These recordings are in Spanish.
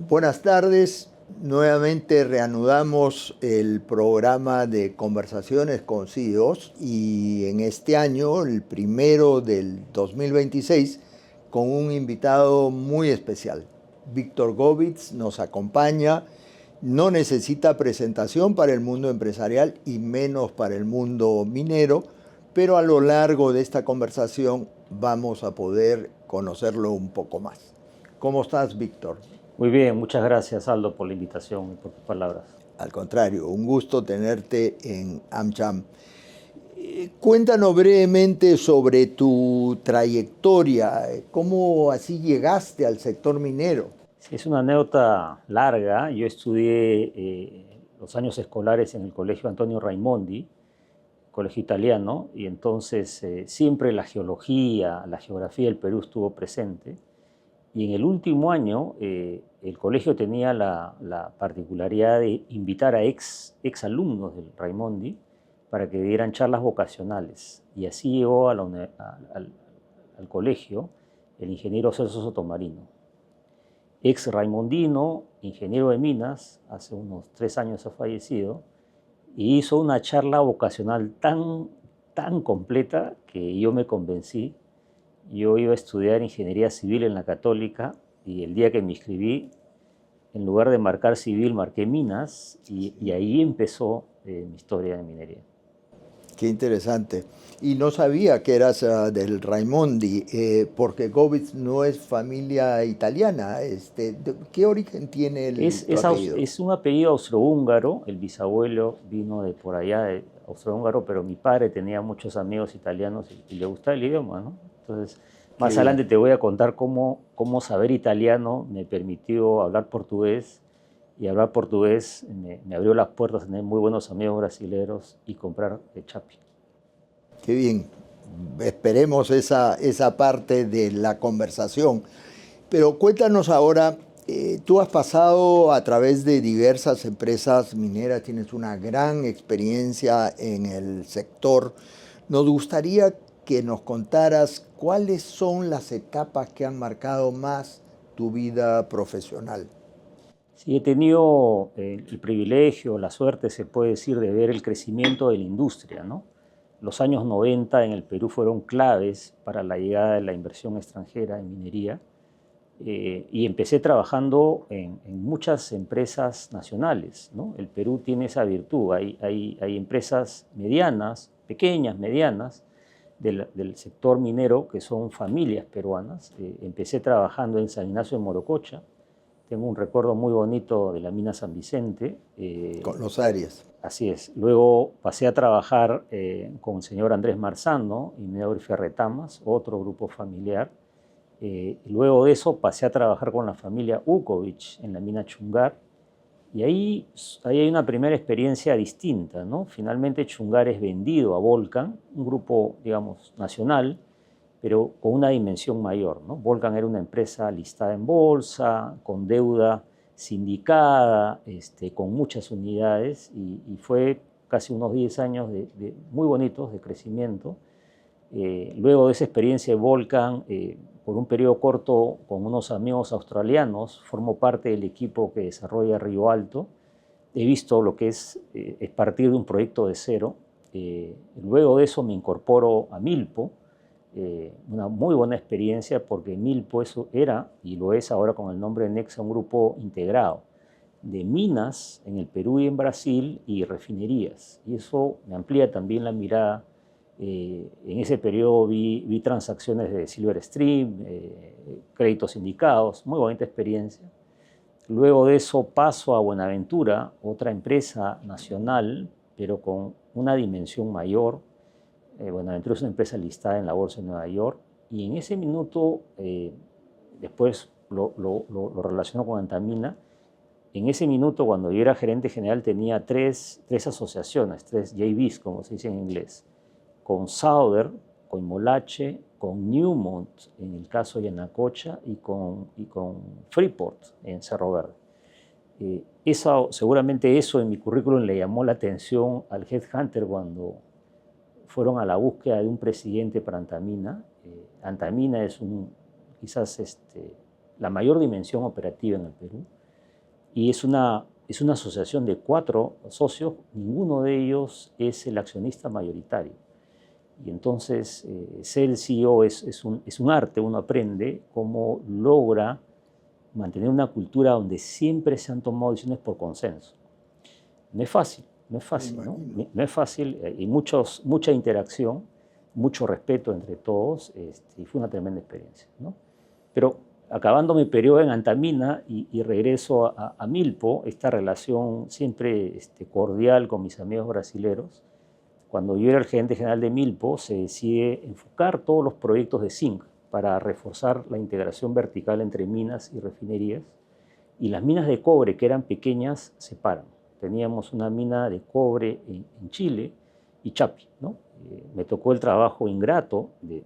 Buenas tardes. Nuevamente reanudamos el programa de conversaciones con CEOs y en este año, el primero del 2026, con un invitado muy especial. Víctor Govitz nos acompaña. No necesita presentación para el mundo empresarial y menos para el mundo minero, pero a lo largo de esta conversación vamos a poder conocerlo un poco más. ¿Cómo estás, Víctor? Muy bien, muchas gracias Aldo por la invitación y por tus palabras. Al contrario, un gusto tenerte en AmCham. Cuéntanos brevemente sobre tu trayectoria, cómo así llegaste al sector minero. Sí, es una anécdota larga. Yo estudié los años escolares en el Colegio Antonio Raimondi, colegio italiano, y entonces siempre la geología, la geografía del Perú estuvo presente. Y en el último año el colegio tenía la particularidad de invitar a ex alumnos del Raimondi para que dieran charlas vocacionales. Y así llegó al colegio el ingeniero Celso Sotomarino, ex raimondino, ingeniero de minas, hace unos 3 años ha fallecido, y hizo una charla vocacional tan completa que yo me convencí. Yo iba a estudiar ingeniería civil en la Católica y el día que me inscribí, en lugar de marcar civil, marqué minas y ahí empezó mi historia de minería. Qué interesante. Y no sabía que eras del Raimondi, porque Govitz no es familia italiana. ¿Qué origen tiene tu apellido? Es un apellido austrohúngaro. El bisabuelo vino de por allá, de austrohúngaro, pero mi padre tenía muchos amigos italianos y le gustaba el idioma, ¿no? Entonces, Qué más bien. adelante te voy a contar cómo saber italiano me permitió hablar portugués, y hablar portugués me abrió las puertas a tener muy buenos amigos brasileños y comprar chapi. Qué bien. Esperemos esa parte de la conversación. Pero cuéntanos ahora, tú has pasado a través de diversas empresas mineras, tienes una gran experiencia en el sector. Nos gustaría que nos contaras cuáles son las etapas que han marcado más tu vida profesional. Sí, he tenido el privilegio, la suerte, se puede decir, de ver el crecimiento de la industria, ¿no? Los años 90 en el Perú fueron claves para la llegada de la inversión extranjera en minería, y empecé trabajando en muchas empresas nacionales, ¿no? El Perú tiene esa virtud, hay empresas medianas, pequeñas, medianas, del sector minero que son familias peruanas. Empecé trabajando en San Ignacio de Morococha. Tengo un recuerdo muy bonito de la mina San Vicente. Con los Arias. Así es. Luego pasé a trabajar con el señor Andrés Marzano y Minero Ferretamas, otro grupo familiar. Luego de eso pasé a trabajar con la familia Ukovic en la mina Chungar. Y ahí hay una primera experiencia distinta, ¿no? Finalmente Chungar es vendido a Volcan, un grupo, digamos, nacional, pero con una dimensión mayor, ¿no? Volcan era una empresa listada en bolsa, con deuda sindicada, con muchas unidades, y fue casi unos 10 años muy bonitos de crecimiento. Luego de esa experiencia de Volcan, por un periodo corto con unos amigos australianos, formo parte del equipo que desarrolla Río Alto. He visto lo que es partir de un proyecto de cero. Luego de eso me incorporo a Milpo, una muy buena experiencia porque Milpo eso era, y lo es ahora con el nombre de Nexa, un grupo integrado de minas en el Perú y en Brasil y refinerías. Y eso me amplía también la mirada. En ese periodo vi transacciones de Silver Stream, créditos sindicados, muy bonita experiencia. Luego de eso paso a Buenaventura, otra empresa nacional, pero con una dimensión mayor. Buenaventura es una empresa listada en la Bolsa de Nueva York, y en ese minuto, después lo relaciono con Antamina. En ese minuto, cuando yo era gerente general, tenía tres asociaciones, tres JVs, como se dice en inglés, con Sauder, con Molache, con Newmont, en el caso de Yanacocha, y con Freeport, en Cerro Verde. Seguramente eso en mi currículum le llamó la atención al headhunter cuando fueron a la búsqueda de un presidente para Antamina. Antamina es quizás la mayor dimensión operativa en el Perú. y es una asociación de 4 socios, ninguno de ellos es el accionista mayoritario. Y entonces ser el CEO es un arte, uno aprende cómo logra mantener una cultura donde siempre se han tomado decisiones por consenso. No es fácil, no es fácil, ¿no? No es fácil, y mucha interacción, mucho respeto entre todos, y fue una tremenda experiencia, ¿no? Pero acabando mi periodo en Antamina y regreso a Milpo, esta relación siempre cordial con mis amigos brasileros, cuando yo era el gerente general de Milpo, se decide enfocar todos los proyectos de zinc para reforzar la integración vertical entre minas y refinerías, y las minas de cobre, que eran pequeñas, se paran. Teníamos una mina de cobre en Chile y Chapi, ¿no? Me tocó el trabajo ingrato de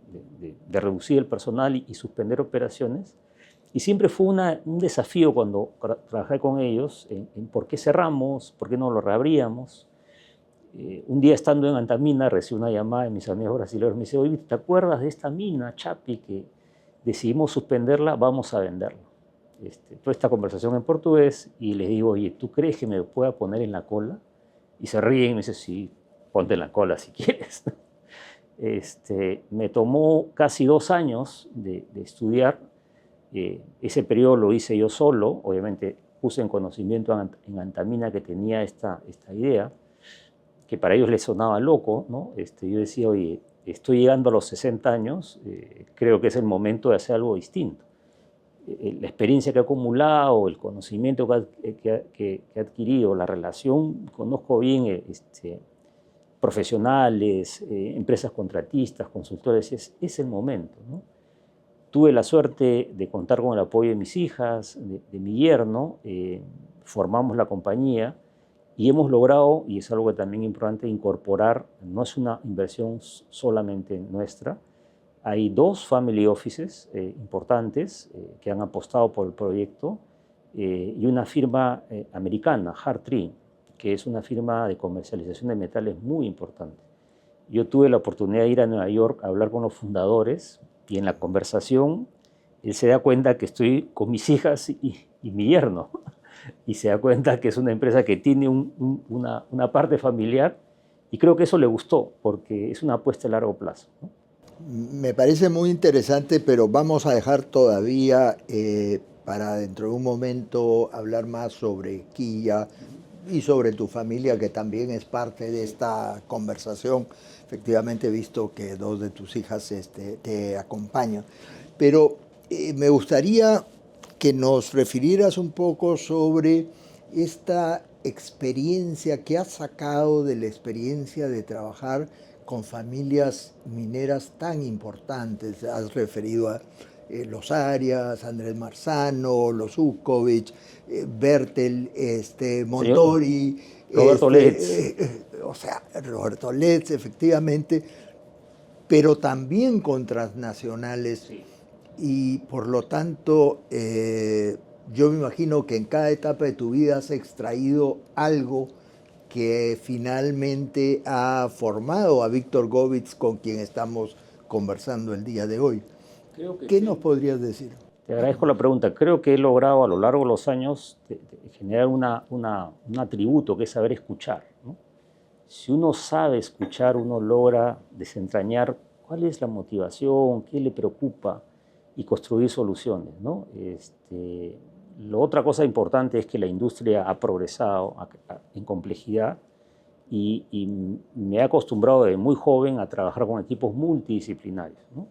reducir el personal y suspender operaciones, y siempre fue un desafío cuando trabajé con ellos en por qué cerramos, por qué no lo reabríamos. Un día estando en Antamina recibí una llamada de mis amigos brasileños, me dice, oye, ¿te acuerdas de esta mina, Chapi, que decidimos suspenderla? Vamos a venderla. Toda esta conversación en portugués, y les digo, oye, ¿tú crees que me pueda poner en la cola? Y se ríen y me dicen, sí, ponte en la cola si quieres. Me tomó casi 2 años de estudiar. Ese periodo lo hice yo solo, obviamente puse en conocimiento en Antamina que tenía esta idea, que para ellos les sonaba loco, ¿no? Yo decía, oye, estoy llegando a los 60 años, creo que es el momento de hacer algo distinto. La experiencia que he acumulado, el conocimiento que he adquirido, la relación, conozco bien profesionales, empresas contratistas, consultores, es el momento, ¿no? Tuve la suerte de contar con el apoyo de mis hijas, de mi yerno, formamos la compañía y hemos logrado, y es algo que también es importante, incorporar, no es una inversión solamente nuestra, hay 2 family offices importantes que han apostado por el proyecto, y una firma americana, Hartree, que es una firma de comercialización de metales muy importante. Yo tuve la oportunidad de ir a Nueva York a hablar con los fundadores, y en la conversación él se da cuenta que estoy con mis hijas y mi yerno, y se da cuenta que es una empresa que tiene una parte familiar, y creo que eso le gustó, porque es una apuesta a largo plazo, ¿no? Me parece muy interesante, pero vamos a dejar todavía para dentro de un momento hablar más sobre Quilla y sobre tu familia, que también es parte de esta conversación. Efectivamente he visto que 2 de tus hijas te acompañan. Pero me gustaría que nos refirieras un poco sobre esta experiencia que has sacado de la experiencia de trabajar con familias mineras tan importantes. Has referido a los Arias, Andrés Marzano, los Ukovic, Bertel, Montori, Roberto Letts. O sea, Roberto Letts, efectivamente, pero también con transnacionales. Sí. Y por lo tanto, yo me imagino que en cada etapa de tu vida has extraído algo que finalmente ha formado a Víctor Govitz, con quien estamos conversando el día de hoy. ¿Qué nos podrías decir? Te agradezco la pregunta. Creo que he logrado a lo largo de los años generar un atributo que es saber escuchar, ¿no? Si uno sabe escuchar, uno logra desentrañar cuál es la motivación, qué le preocupa y construir soluciones, ¿no? La otra cosa importante es que la industria ha progresado en complejidad, y me he acostumbrado desde muy joven a trabajar con equipos multidisciplinarios, ¿no?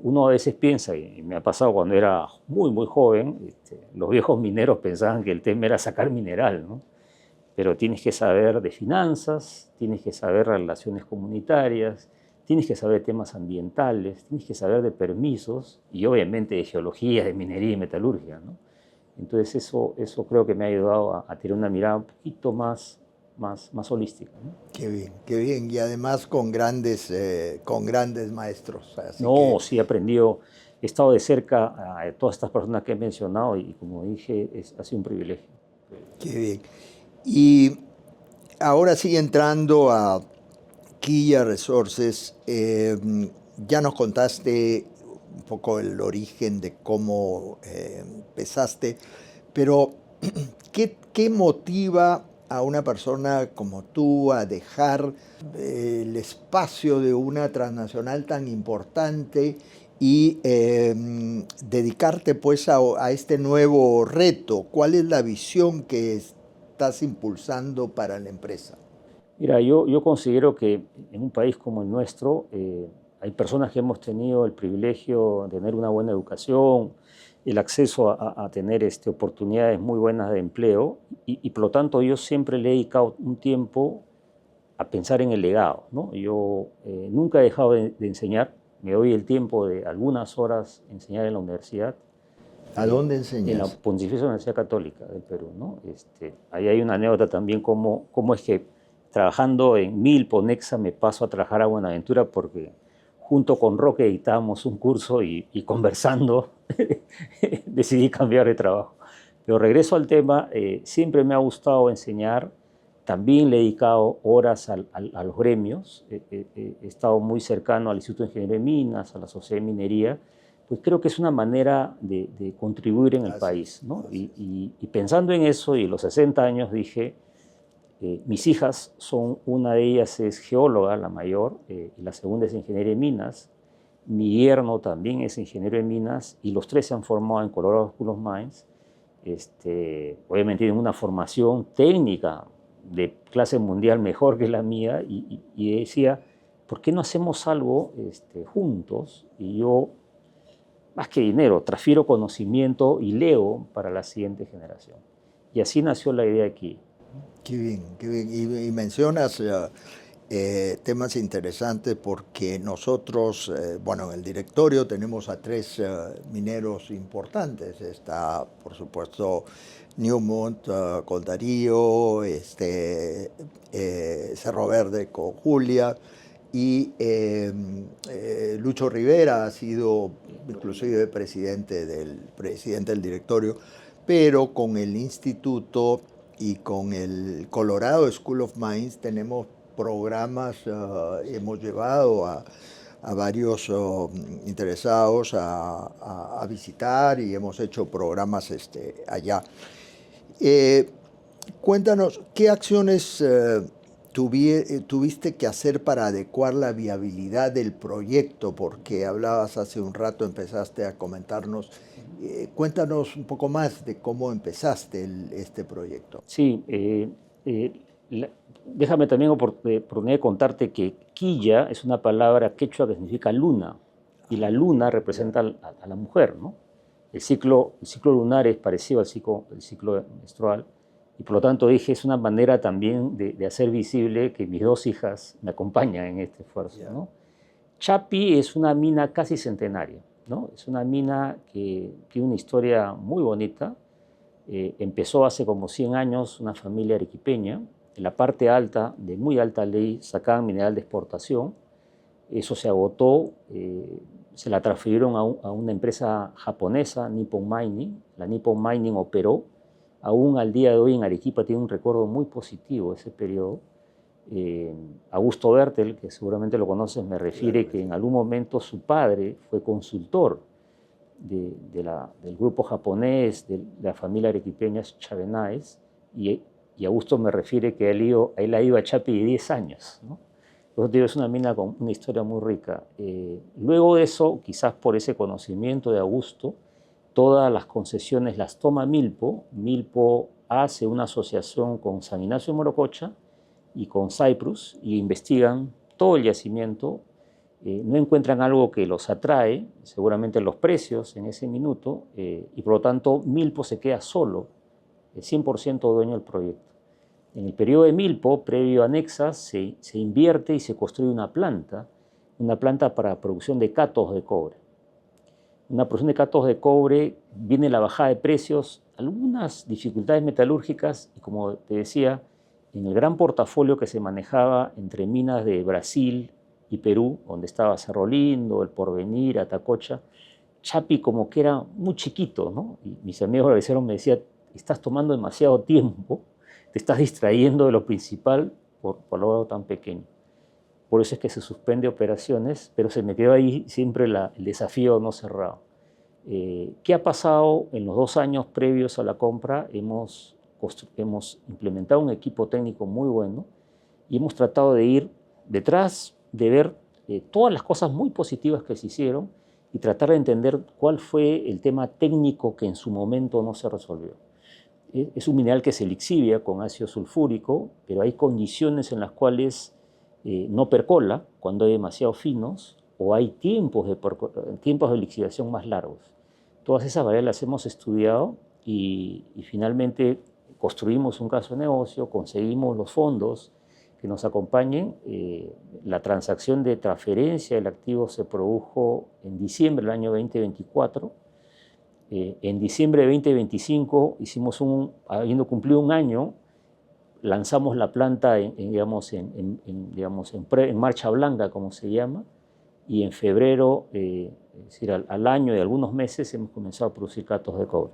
Uno a veces piensa, y me ha pasado cuando era muy joven, los viejos mineros pensaban que el tema era sacar mineral, ¿no? Pero tienes que saber de finanzas, tienes que saber relaciones comunitarias, tienes que saber temas ambientales, tienes que saber de permisos y obviamente de geología, de minería y metalurgia, ¿no? Entonces eso creo que me ha ayudado a tener una mirada un poquito más holística, ¿no? Qué bien, qué bien. Y además con grandes maestros. Sí, he aprendido, he estado de cerca a todas estas personas que he mencionado, y como dije, ha sido un privilegio. Qué bien. Y ahora sí, entrando a Quilla Resources, ya nos contaste un poco el origen de cómo empezaste, pero ¿Qué motiva a una persona como tú a dejar el espacio de una transnacional tan importante y dedicarte pues a este nuevo reto? ¿Cuál es la visión que estás impulsando para la empresa? Mira, yo considero que en un país como el nuestro hay personas que hemos tenido el privilegio de tener una buena educación, el acceso a tener oportunidades muy buenas de empleo y por lo tanto yo siempre le he dedicado un tiempo a pensar en el legado, ¿no? Yo nunca he dejado de enseñar, me doy el tiempo de algunas horas enseñar en la universidad, ¿A dónde en la enseñas? Pontificia Universidad Católica del Perú, ¿no? Ahí hay una anécdota también cómo es que trabajando en Milpo, Nexa, me paso a trabajar a Buenaventura porque junto con Roque editábamos un curso y conversando decidí cambiar de trabajo. Pero regreso al tema, siempre me ha gustado enseñar, también le he dedicado horas a los gremios, he estado muy cercano al Instituto de Ingeniería de Minas, a la Sociedad de Minería, pues creo que es una manera de contribuir en el Así país, es, ¿no? así es. Y pensando en eso y los 60 años dije, mis hijas son, una de ellas es geóloga, la mayor, y la segunda es ingeniera de minas, mi yerno también es ingeniero de minas y los tres se han formado en Colorado School of Mines. Obviamente tienen una formación técnica de clase mundial mejor que la mía y decía, ¿por qué no hacemos algo juntos? Y yo, más que dinero, transfiero conocimiento y leo para la siguiente generación. Y así nació la idea aquí. Qué bien, qué bien. Y mencionas temas interesantes porque nosotros, bueno, en el directorio tenemos a tres mineros importantes. Está, por supuesto, Newmont con Darío, Cerro Verde con Julia y Lucho Rivera ha sido inclusive presidente del directorio, pero con el instituto y con el Colorado School of Mines tenemos programas, hemos llevado a varios interesados a visitar y hemos hecho programas allá. Eh, Cuéntanos, ¿qué acciones tuviste que hacer para adecuar la viabilidad del proyecto? Porque hablabas hace un rato, empezaste a comentarnos. Cuéntanos un poco más de cómo empezaste este proyecto. Sí, eh, la- déjame también oportunidad de contarte que quilla es una palabra quechua que significa luna, y la luna Ya. representa a la mujer, ¿no? El ciclo lunar es parecido al ciclo menstrual, y por lo tanto dije, es una manera también de hacer visible que mis dos hijas me acompañan en este esfuerzo, Ya. ¿no? Chapi es una mina casi centenaria, ¿no? Es una mina que tiene una historia muy bonita. Empezó hace como 100 años una familia arequipeña. En la parte alta, de muy alta ley, sacaban mineral de exportación. Eso se agotó, se la transfirieron a una empresa japonesa, Nippon Mining. La Nippon Mining operó. Aún al día de hoy en Arequipa tiene un recuerdo muy positivo de ese periodo. Eh, Augusto Bertel, que seguramente lo conoces, me Claro refiere que que en sí. algún momento su padre fue consultor del grupo japonés, de la familia arequipeña Chavenaes, y Augusto me refiere que él ha ido a Chapi de 10 años, ¿no? Por es una mina con una historia muy rica. Luego de eso, quizás por ese conocimiento de Augusto, todas las concesiones las toma Milpo. Milpo hace una asociación con San Ignacio de Morococha y con Cyprus y investigan todo el yacimiento. No encuentran algo que los atrae, seguramente los precios en ese minuto, y por lo tanto Milpo se queda solo, 100% dueño del proyecto. En el periodo de Milpo, previo a Nexa, se invierte y se construye una planta para producción de cátodos de cobre. Una producción de cátodos de cobre, viene la bajada de precios, algunas dificultades metalúrgicas y, como te decía, en el gran portafolio que se manejaba entre minas de Brasil y Perú, donde estaba Cerro Lindo, El Porvenir, Atacocha, Chapi como que era muy chiquito, ¿no? Y mis amigos organizaron me decían, estás tomando demasiado tiempo, te estás distrayendo de lo principal por algo tan pequeño. Por eso es que se suspende operaciones, pero se me quedó ahí siempre el desafío no cerrado. ¿Qué ha pasado en los 2 años previos a la compra? Hemos implementado un equipo técnico muy bueno y hemos tratado de ir detrás, de ver todas las cosas muy positivas que se hicieron y tratar de entender cuál fue el tema técnico que en su momento no se resolvió. Es un mineral que se lixivia con ácido sulfúrico, pero hay condiciones en las cuales no percola cuando hay demasiado finos o hay tiempos de lixiviación más largos. Todas esas variables las hemos estudiado y finalmente construimos un caso de negocio, conseguimos los fondos que nos acompañen. La transacción de transferencia del activo se produjo en diciembre del año 2024. En diciembre de 2025 habiendo cumplido un año, lanzamos la planta en marcha blanca, como se llama, y en febrero, es decir, al año y algunos meses, hemos comenzado a producir catos de cobre.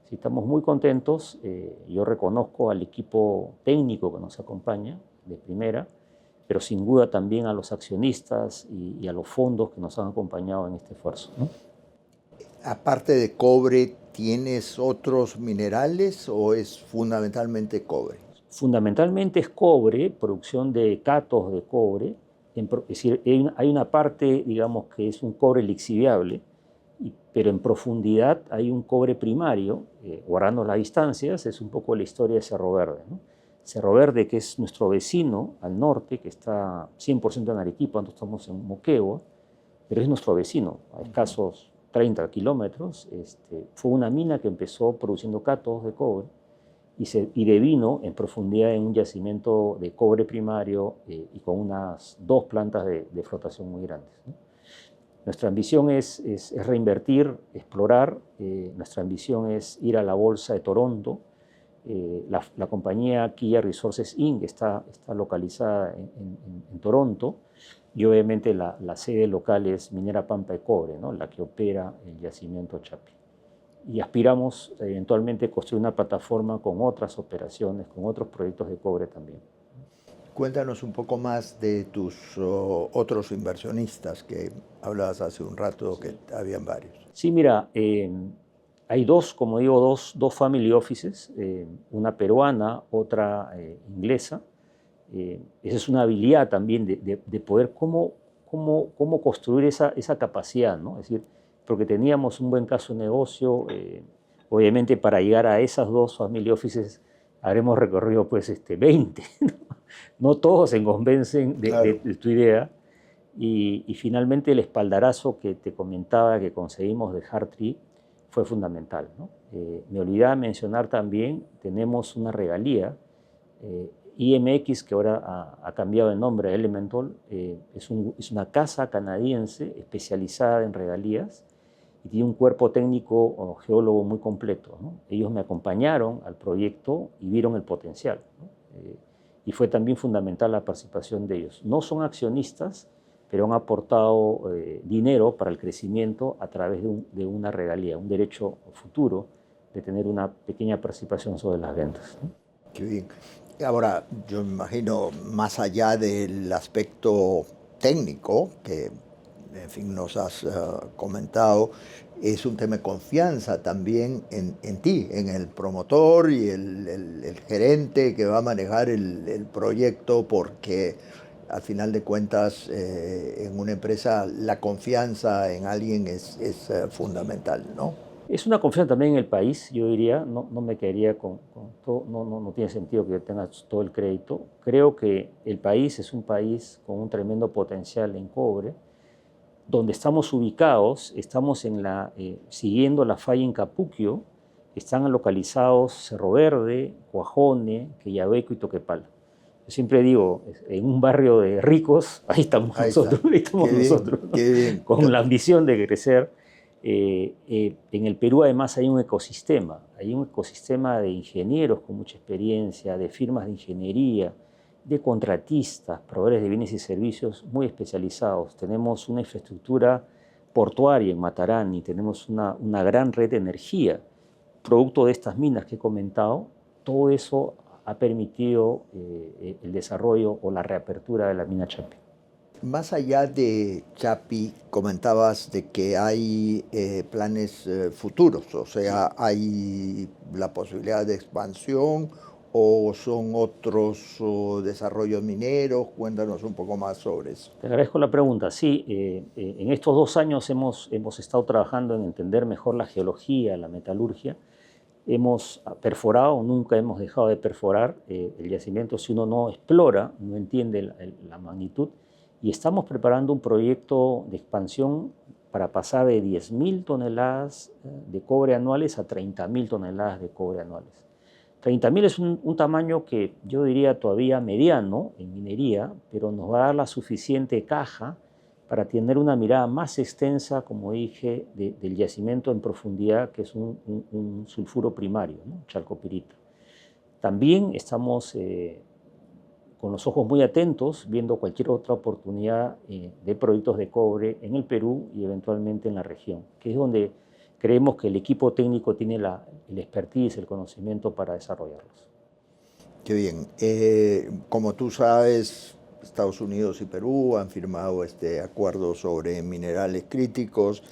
Sí, estamos muy contentos. Yo reconozco al equipo técnico que nos acompaña de primera, pero sin duda también a los accionistas y a los fondos que nos han acompañado en este esfuerzo, ¿no? Aparte de cobre, ¿tienes otros minerales o es fundamentalmente cobre? Fundamentalmente es cobre, producción de catos de cobre. Es decir, hay una parte, digamos, que es un cobre lixiviable, pero en profundidad hay un cobre primario, guardando las distancias. Es un poco la historia de Cerro Verde, ¿no? Cerro Verde, que es nuestro vecino al norte, que está 100% en Arequipa, nosotros estamos en Moquegua, pero es nuestro vecino, a escasos 30 kilómetros. Fue una mina que empezó produciendo cátodos de cobre y devino en profundidad en un yacimiento de cobre primario y con unas 2 plantas de flotación muy grandes, ¿no? Nuestra ambición es reinvertir, explorar. Nuestra ambición es ir a la bolsa de Toronto. La compañía Quilla Resources Inc. está localizada en Toronto y obviamente la sede local es Minera Pampa de Cobre, ¿no? La que opera el yacimiento Chapi. Y aspiramos eventualmente construir una plataforma con otras operaciones, con otros proyectos de cobre también. Cuéntanos un poco más de tus otros inversionistas que hablabas hace un rato, que habían varios. Sí, mira, hay como digo, dos family offices, una peruana, otra inglesa. Esa es una habilidad también de poder cómo construir esa capacidad, ¿no? Es decir, porque teníamos un buen caso de negocio. Obviamente para llegar a esas 2 family offices habremos recorrido pues 20, ¿no? No todos se convencen de tu idea. Y finalmente el espaldarazo que te comentaba que conseguimos de Hartree fue fundamental, ¿no? Me olvidaba mencionar también, tenemos una regalía. IMX, que ahora ha cambiado de nombre a Elemental, es una casa canadiense especializada en regalías y tiene un cuerpo técnico o geólogo muy completo, ¿no? Ellos me acompañaron al proyecto y vieron el potencial, ¿no? Y fue también fundamental la participación de ellos. No son accionistas, pero han aportado dinero para el crecimiento a través de una regalía, un derecho futuro de tener una pequeña participación sobre las ventas, ¿no? Qué bien. Ahora, yo me imagino, más allá del aspecto técnico, que en fin nos has comentado, es un tema de confianza también en ti, en el promotor y el gerente que va a manejar el proyecto, porque al final de cuentas en una empresa la confianza en alguien es fundamental, ¿no? Es una confianza también en el país, yo diría. No me quedaría con todo. No tiene sentido que yo tenga todo el crédito. Creo que el país es un país con un tremendo potencial en cobre. Donde estamos ubicados, estamos siguiendo la falla en Capuquio. Están localizados Cerro Verde, Cuajone, Queyabeco y Toquepala. Yo siempre digo, en un barrio de ricos, ahí estamos nosotros, ¿no? Qué bien. Con la ambición de crecer. En el Perú además hay un ecosistema de ingenieros con mucha experiencia, de firmas de ingeniería, de contratistas, proveedores de bienes y servicios muy especializados. Tenemos una infraestructura portuaria en Matarani, tenemos una gran red de energía, producto de estas minas que he comentado. Todo eso ha permitido el desarrollo o la reapertura de la mina Chapi. Más allá de Chapi, comentabas de que hay planes futuros, o sea, hay la posibilidad de expansión o son otros desarrollos mineros. Cuéntanos un poco más sobre eso. Te agradezco la pregunta. Sí, en estos 2 años hemos estado trabajando en entender mejor la geología, la metalurgia. Hemos perforado, nunca hemos dejado de perforar el yacimiento. Si uno no explora, no entiende la magnitud. Y estamos preparando un proyecto de expansión para pasar de 10.000 toneladas de cobre anuales a 30.000 toneladas de cobre anuales. 30.000 es un tamaño que yo diría todavía mediano en minería, pero nos va a dar la suficiente caja para tener una mirada más extensa, como dije, del yacimiento en profundidad, que es un sulfuro primario, ¿no? Chalcopirita. También estamos con los ojos muy atentos, viendo cualquier otra oportunidad de proyectos de cobre en el Perú y eventualmente en la región, que es donde creemos que el equipo técnico tiene el expertise, el conocimiento para desarrollarlos. Qué bien. Como tú sabes, Estados Unidos y Perú han firmado este acuerdo sobre minerales críticos.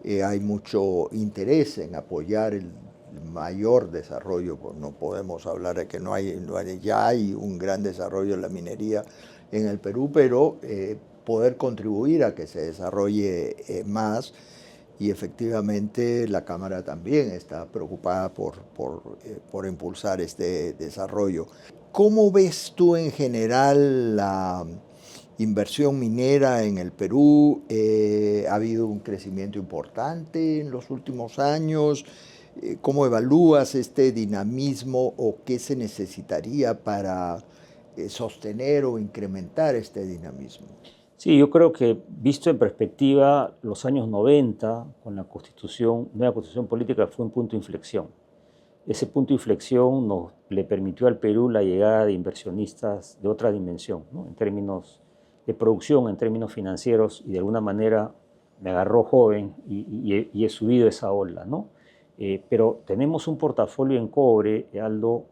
Hay mucho interés en apoyar el mayor desarrollo, pues no podemos hablar de que ya hay un gran desarrollo en la minería en el Perú, pero poder contribuir a que se desarrolle más. Y efectivamente la Cámara también está preocupada por impulsar este desarrollo. ¿Cómo ves tú en general la inversión minera en el Perú? ¿Ha habido un crecimiento importante en los últimos años? ¿Cómo evalúas este dinamismo o qué se necesitaría para sostener o incrementar este dinamismo? Sí, yo creo que visto en perspectiva, los años 90, con la constitución, nueva constitución política, fue un punto de inflexión. Ese punto de inflexión le permitió al Perú la llegada de inversionistas de otra dimensión, ¿no? En términos de producción, en términos financieros, y de alguna manera me agarró joven y he subido esa ola, ¿no? Pero tenemos un portafolio en cobre, Aldo,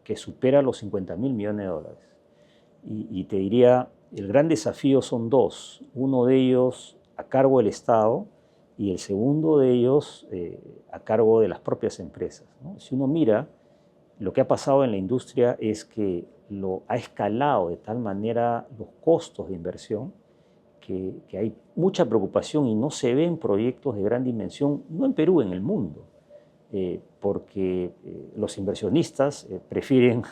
que supera los 50.000 millones de dólares. Y te diría, el gran desafío son dos. Uno de ellos a cargo del Estado y el segundo de ellos a cargo de las propias empresas, ¿no? Si uno mira, lo que ha pasado en la industria es que ha escalado de tal manera los costos de inversión que hay mucha preocupación y no se ven proyectos de gran dimensión, no en Perú, en el mundo, porque los inversionistas prefieren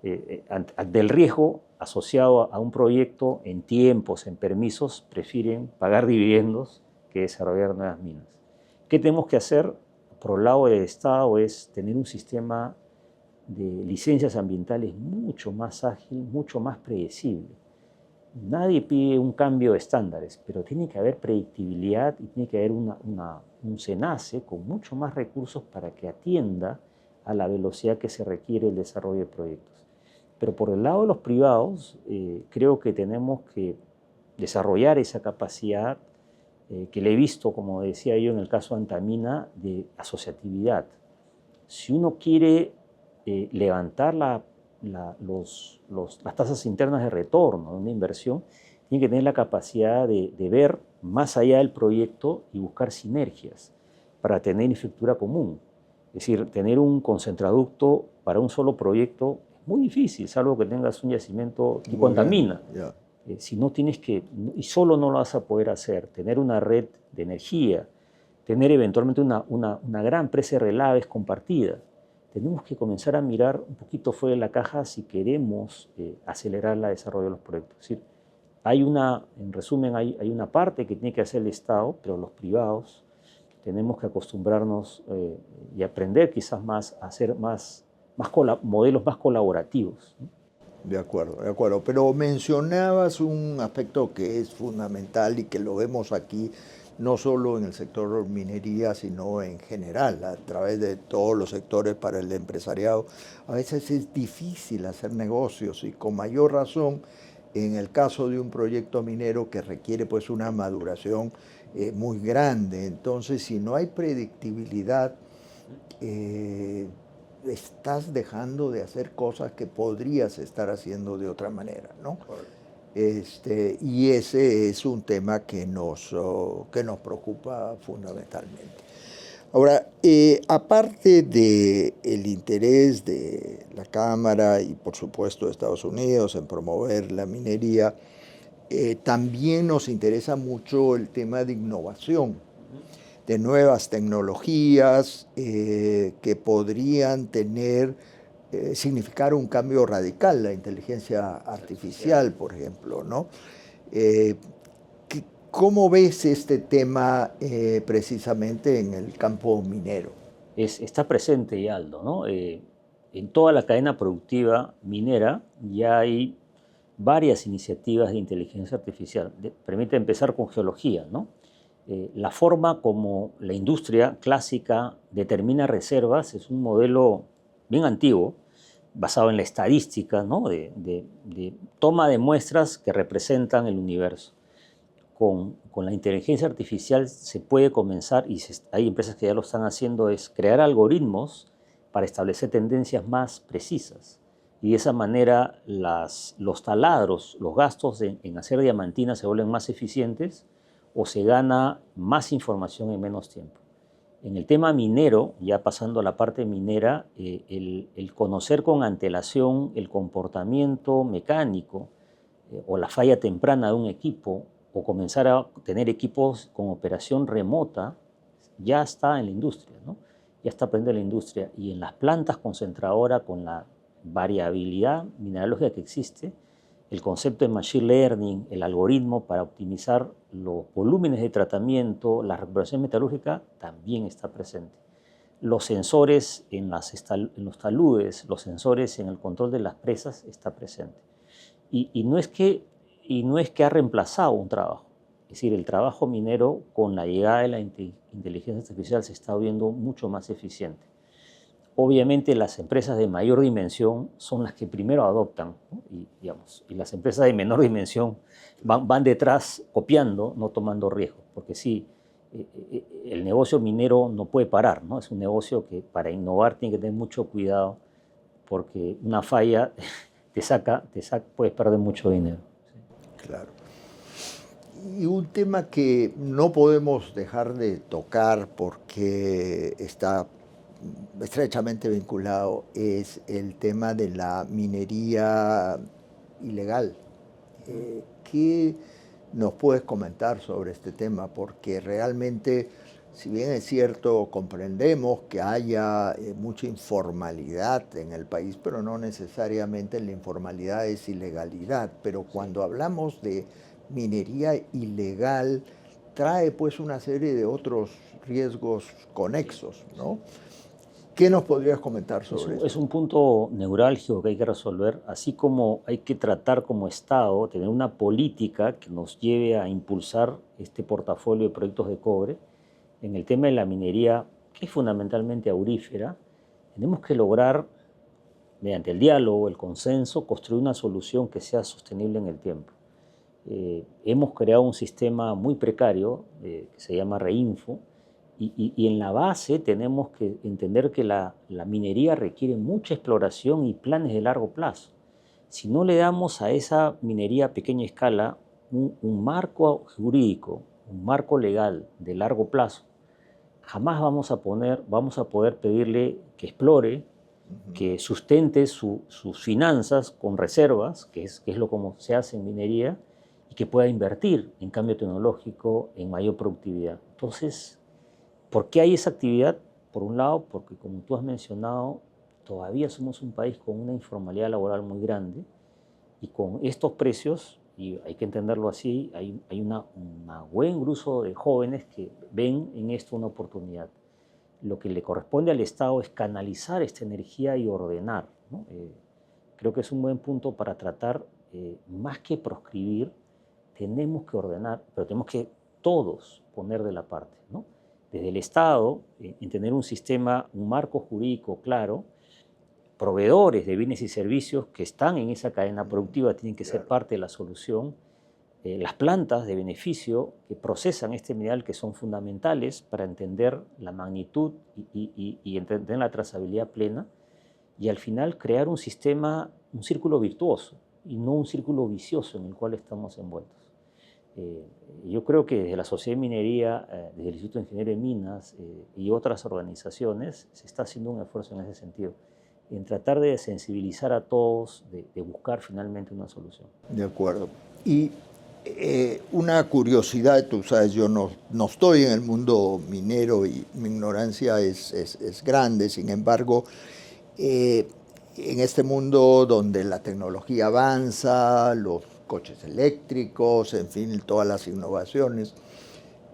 del riesgo asociado a un proyecto en tiempos, en permisos, prefieren pagar dividendos que desarrollar nuevas minas. ¿Qué tenemos que hacer? Por el lado del Estado es tener un sistema de licencias ambientales mucho más ágil, mucho más predecible. Nadie pide un cambio de estándares, pero tiene que haber predictibilidad y tiene que haber un SENACE con mucho más recursos para que atienda a la velocidad que se requiere el desarrollo de proyectos. Pero por el lado de los privados, creo que tenemos que desarrollar esa capacidad que le he visto, como decía yo en el caso de Antamina, de asociatividad. Si uno quiere levantar las tasas internas de retorno de una inversión, tiene que tener la capacidad de ver más allá del proyecto y buscar sinergias para tener infraestructura común. Es decir, tener un concentraducto para un solo proyecto es muy difícil, salvo que tengas un yacimiento que contamina. Yeah. Si no tienes y solo no lo vas a poder hacer, tener una red de energía, tener eventualmente una gran presa de relaves compartida. Tenemos que comenzar a mirar un poquito fuera de la caja si queremos acelerar el desarrollo de los proyectos. Es decir, en resumen, hay una parte que tiene que hacer el Estado, pero los privados tenemos que acostumbrarnos y aprender quizás más a hacer modelos más colaborativos, ¿no? De acuerdo, de acuerdo. Pero mencionabas un aspecto que es fundamental y que lo vemos aquí, no solo en el sector minería, sino en general, a través de todos los sectores para el empresariado. A veces es difícil hacer negocios y con mayor razón en el caso de un proyecto minero que requiere pues una maduración muy grande. Entonces, si no hay predictibilidad, estás dejando de hacer cosas que podrías estar haciendo de otra manera, ¿no? Y ese es un tema que nos preocupa fundamentalmente. Ahora, aparte del interés de la Cámara y por supuesto de Estados Unidos en promover la minería, también nos interesa mucho el tema de innovación, de nuevas tecnologías que podrían significar un cambio radical, la inteligencia artificial, por ejemplo, ¿no? Eh, ¿Cómo ves este tema precisamente en el campo minero? Está presente ya, Aldo, ¿no? En toda la cadena productiva minera ya hay varias iniciativas de inteligencia artificial. Permite empezar con geología, ¿no? La forma como la industria clásica determina reservas es un modelo bien antiguo, basado en la estadística, ¿no? De toma de muestras que representan el universo. Con la inteligencia artificial se puede comenzar, y hay empresas que ya lo están haciendo, es crear algoritmos para establecer tendencias más precisas. Y de esa manera los taladros, los gastos en hacer diamantina se vuelven más eficientes o se gana más información en menos tiempo. En el tema minero, ya pasando a la parte minera, el conocer con antelación el comportamiento mecánico o la falla temprana de un equipo o comenzar a tener equipos con operación remota ya está en la industria, ¿no? Ya está presente en la industria y en las plantas concentradoras con la variabilidad mineralógica que existe, el concepto de machine learning, el algoritmo para optimizar los volúmenes de tratamiento, la recuperación metalúrgica también está presente. Los sensores en los taludes, los sensores en el control de las presas está presente. Y no es que ha reemplazado un trabajo. Es decir, el trabajo minero con la llegada de la inteligencia artificial se está viendo mucho más eficiente. Obviamente las empresas de mayor dimensión son las que primero adoptan, ¿no? Y las empresas de menor dimensión van detrás copiando, no tomando riesgos. Porque sí, el negocio minero no puede parar, ¿no? Es un negocio que para innovar tiene que tener mucho cuidado porque una falla puedes perder mucho dinero. Claro. Y un tema que no podemos dejar de tocar porque está estrechamente vinculado es el tema de la minería ilegal. ¿Qué nos puedes comentar sobre este tema? Porque realmente, si bien es cierto, comprendemos que haya mucha informalidad en el país, pero no necesariamente la informalidad es ilegalidad. Pero cuando hablamos de minería ilegal, trae pues una serie de otros riesgos conexos, ¿no? ¿Qué nos podrías comentar sobre Es esto? un punto neurálgico que hay que resolver, así como hay que tratar como Estado, tener una política que nos lleve a impulsar este portafolio de proyectos de cobre. En el tema de la minería, que es fundamentalmente aurífera, tenemos que lograr, mediante el diálogo, el consenso, construir una solución que sea sostenible en el tiempo. Hemos creado un sistema muy precario que se llama Reinfo, y en la base tenemos que entender que la minería requiere mucha exploración y planes de largo plazo. Si no le damos a esa minería a pequeña escala un marco jurídico, un marco legal de largo plazo, jamás vamos a poder pedirle que explore, que sustente sus finanzas con reservas, que es lo como se hace en minería, y que pueda invertir en cambio tecnológico, en mayor productividad. Entonces, ¿por qué hay esa actividad? Por un lado, porque como tú has mencionado, todavía somos un país con una informalidad laboral muy grande y con estos precios, y hay que entenderlo así, hay un buen grupo de jóvenes que ven en esto una oportunidad. Lo que le corresponde al Estado es canalizar esta energía y ordenar, ¿no? Creo que es un buen punto para tratar, más que proscribir, tenemos que ordenar, pero tenemos que todos poner de la parte, ¿no? Desde el Estado, en tener un sistema, un marco jurídico claro, proveedores de bienes y servicios que están en esa cadena productiva tienen que ser parte de la solución, las plantas de beneficio que procesan este mineral que son fundamentales para entender la magnitud y entender la trazabilidad plena y al final crear un sistema, un círculo virtuoso. y no un círculo vicioso en el cual estamos envueltos. Yo creo que desde la Sociedad de Minería, desde el Instituto de Ingeniería de Minas y otras organizaciones, se está haciendo un esfuerzo en ese sentido, en tratar de sensibilizar a todos, de buscar finalmente una solución. De acuerdo. Y una curiosidad, tú sabes, yo no estoy en el mundo minero y mi ignorancia es grande, sin embargo, en este mundo donde la tecnología avanza, los coches eléctricos, en fin, todas las innovaciones,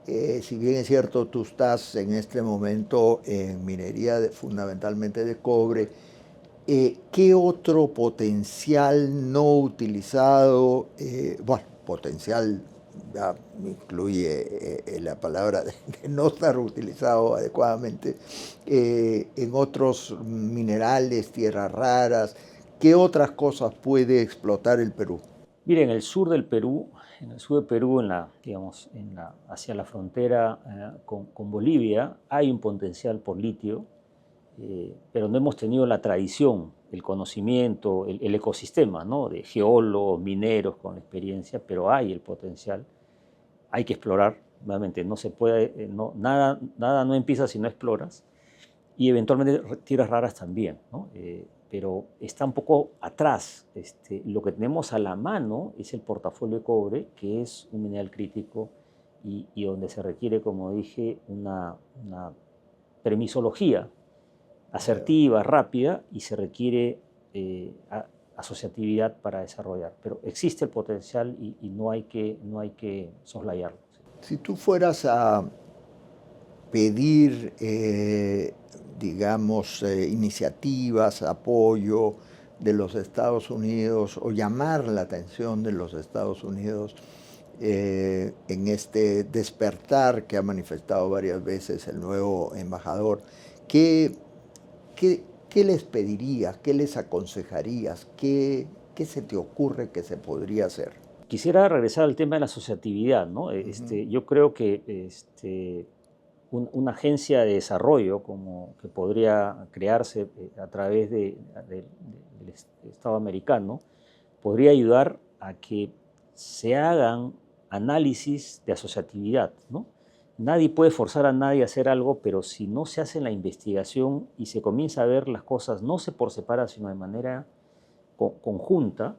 si bien es cierto, tú estás en este momento en minería fundamentalmente de cobre, ¿qué otro potencial no utilizado, bueno, potencial ya incluye la palabra de no estar utilizado adecuadamente, en otros minerales, tierras raras, qué otras cosas puede explotar el Perú? Mire, en el sur del Perú, digamos, hacia la frontera con Bolivia, hay un potencial por litio, pero no hemos tenido la tradición, el conocimiento, el ecosistema, ¿no? De geólogos, mineros con experiencia, pero hay el potencial. Hay que explorar, nuevamente, no se puede, nada no empieza si no exploras, y eventualmente tierras raras también, ¿no? Pero está un poco atrás. Lo que tenemos a la mano es el portafolio de cobre, que es un mineral crítico y donde se requiere, como dije, una permisología asertiva, rápida, y se requiere asociatividad para desarrollar. Pero existe el potencial y no hay que soslayarlo. Si tú fueras a pedir, digamos, iniciativas, apoyo de los Estados Unidos o llamar la atención de los Estados Unidos en este despertar que ha manifestado varias veces el nuevo embajador, ¿qué les pedirías? ¿Qué les aconsejarías? ¿Qué se te ocurre que se podría hacer? Quisiera regresar al tema de la asociatividad, ¿no? Yo creo que una agencia de desarrollo como que podría crearse a través del Estado americano podría ayudar a que se hagan análisis de asociatividad, ¿no? Nadie puede forzar a nadie a hacer algo, pero si no se hace la investigación y se comienza a ver las cosas no por separado, sino de manera conjunta,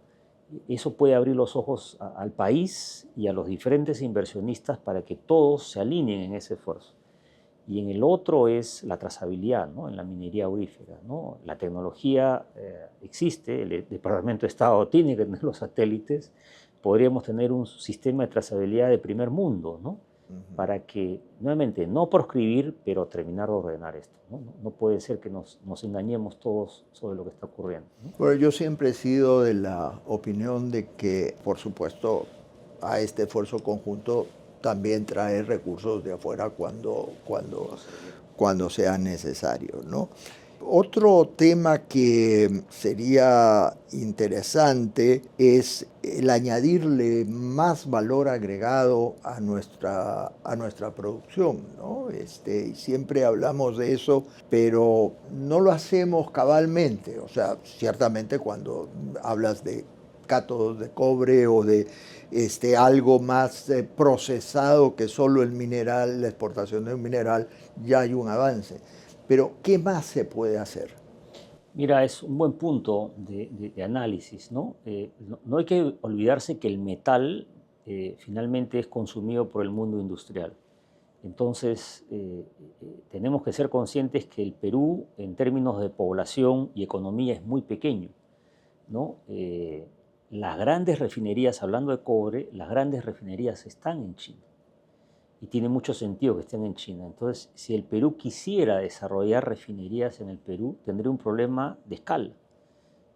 eso puede abrir los ojos al país y a los diferentes inversionistas para que todos se alineen en ese esfuerzo. Y en el otro es la trazabilidad, ¿no? En la minería aurífera, ¿no? La tecnología existe, el Departamento de Estado tiene que tener los satélites, podríamos tener un sistema de trazabilidad de primer mundo, ¿no? Para que, nuevamente, no proscribir, pero terminar de ordenar esto, ¿no? No puede ser que nos engañemos todos sobre lo que está ocurriendo, ¿no? Bueno, yo siempre he sido de la opinión de que, por supuesto, a este esfuerzo conjunto también traer recursos de afuera cuando sea necesario, ¿no? Otro tema que sería interesante es el añadirle más valor agregado a nuestra producción, ¿no? Siempre hablamos de eso, pero no lo hacemos cabalmente. O sea, ciertamente cuando hablas de cátodos de cobre o de algo más procesado que solo el mineral, la exportación de un mineral, ya hay un avance. Pero, ¿qué más se puede hacer? Mira, es un buen punto de análisis, ¿no? No hay que olvidarse que el metal finalmente es consumido por el mundo industrial. Entonces, tenemos que ser conscientes que el Perú, en términos de población y economía, es muy pequeño, ¿no? Las grandes refinerías, hablando de cobre, las grandes refinerías están en China. Y tiene mucho sentido que estén en China. Entonces, si el Perú quisiera desarrollar refinerías en el Perú, tendría un problema de escala.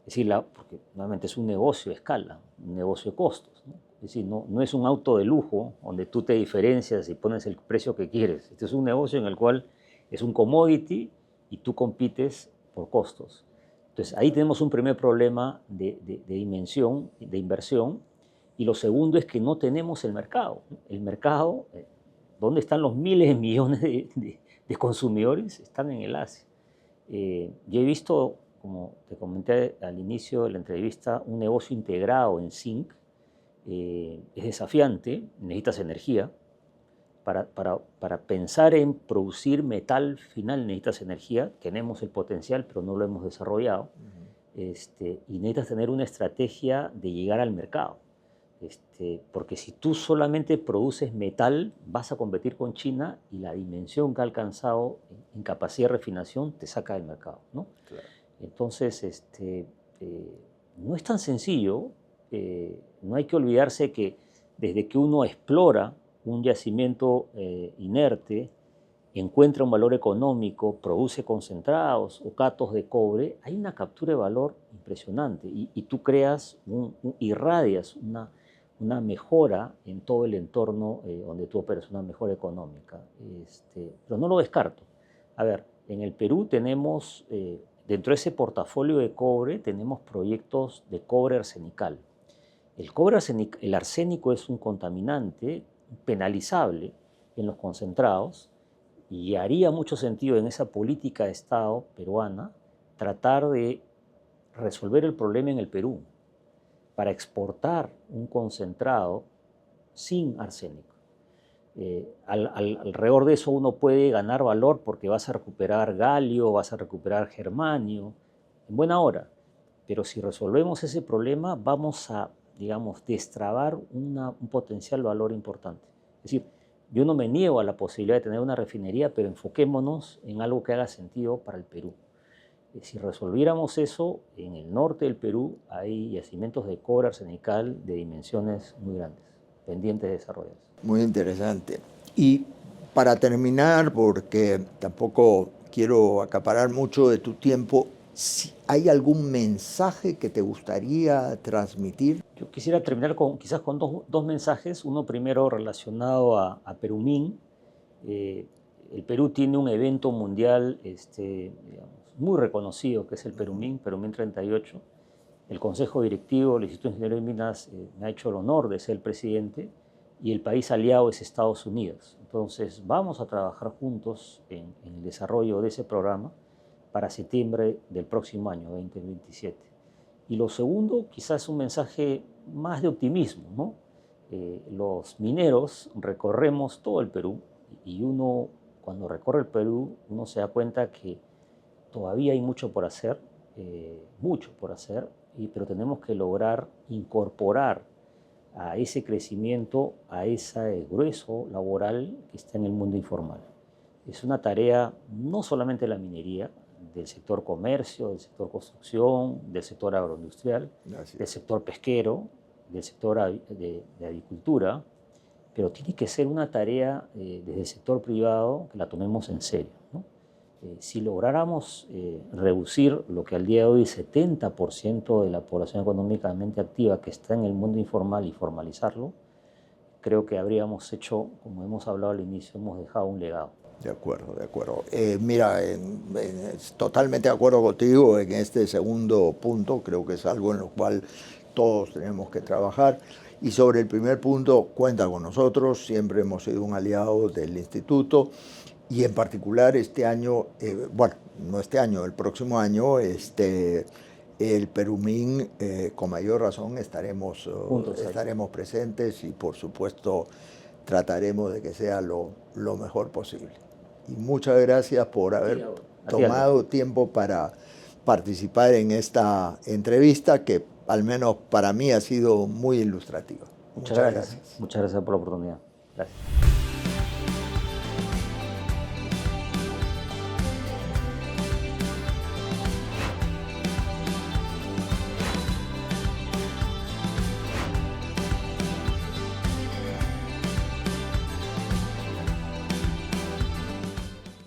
Es decir, porque nuevamente es un negocio de escala, un negocio de costos, ¿no? Es decir, no es un auto de lujo donde tú te diferencias y pones el precio que quieres. Este es un negocio en el cual es un commodity y tú compites por costos. Entonces, ahí tenemos un primer problema de dimensión, de inversión. Y lo segundo es que no tenemos el mercado. El mercado... ¿Dónde están los miles de millones de consumidores? Están en el Asia. Yo he visto como te comenté al inicio de la entrevista, un negocio integrado en zinc es desafiante, necesitas energía. Para pensar en producir metal final necesitas energía, tenemos el potencial, pero no lo hemos desarrollado. Y necesitas tener una estrategia de llegar al mercado. Porque si tú solamente produces metal, vas a competir con China y la dimensión que ha alcanzado en capacidad de refinación te saca del mercado, ¿no? Claro. Entonces, no es tan sencillo. No hay que olvidarse que desde que uno explora un yacimiento inerte, encuentra un valor económico, produce concentrados o catos de cobre, hay una captura de valor impresionante y tú creas, irradias una mejora en todo el entorno donde tú operas, una mejora económica. Pero no lo descarto. A ver, en el Perú tenemos, dentro de ese portafolio de cobre, tenemos proyectos de cobre arsenical. El arsénico es un contaminante penalizable en los concentrados y haría mucho sentido en esa política de Estado peruana tratar de resolver el problema en el Perú para exportar un concentrado sin arsénico. Alrededor de eso uno puede ganar valor porque vas a recuperar galio, vas a recuperar germanio, en buena hora. Pero si resolvemos ese problema, vamos a, digamos, destrabar un potencial valor importante. Es decir, yo no me niego a la posibilidad de tener una refinería, pero enfoquémonos en algo que haga sentido para el Perú. Si resolviéramos eso, en el norte del Perú hay yacimientos de cobre arsenical de dimensiones muy grandes, pendientes de desarrollarse. Muy interesante. Y para terminar, porque tampoco quiero acaparar mucho de tu tiempo, si ¿hay algún mensaje que te gustaría transmitir? Yo quisiera terminar quizás con dos mensajes. Uno primero relacionado a Perumín. El Perú tiene un evento mundial digamos, muy reconocido, que es el Perumín 38. El Consejo Directivo del Instituto de Ingeniería de Minas me ha hecho el honor de ser el presidente y el país aliado es Estados Unidos. Entonces vamos a trabajar juntos en el desarrollo de ese programa para septiembre del próximo año, 2027. Y lo segundo, quizás un mensaje más de optimismo, ¿no? Los mineros recorremos todo el Perú y uno, cuando recorre el Perú, uno se da cuenta que todavía hay mucho por hacer, pero tenemos que lograr incorporar a ese crecimiento, a ese grueso laboral que está en el mundo informal. Es una tarea no solamente de la minería, del sector comercio, del sector construcción, del sector agroindustrial, del sector pesquero, del sector de agricultura, pero tiene que ser una tarea desde el sector privado que la tomemos en serio, ¿no? Si lográramos reducir lo que al día de hoy es 70% de la población económicamente activa que está en el mundo informal y formalizarlo, creo que habríamos hecho, como hemos hablado al inicio, hemos dejado un legado. De acuerdo, de acuerdo. Mira, totalmente de acuerdo contigo en este segundo punto, creo que es algo en lo cual todos tenemos que trabajar. Y sobre el primer punto, cuenta con nosotros, siempre hemos sido un aliado del instituto y en particular este año, bueno, no este año, el próximo año, el Perumín, con mayor razón estaremos presentes y por supuesto trataremos de que sea lo mejor posible. Y muchas gracias por haber tomado tiempo para participar en esta entrevista que al menos para mí ha sido muy ilustrativa. Muchas gracias. Muchas gracias por la oportunidad. Gracias.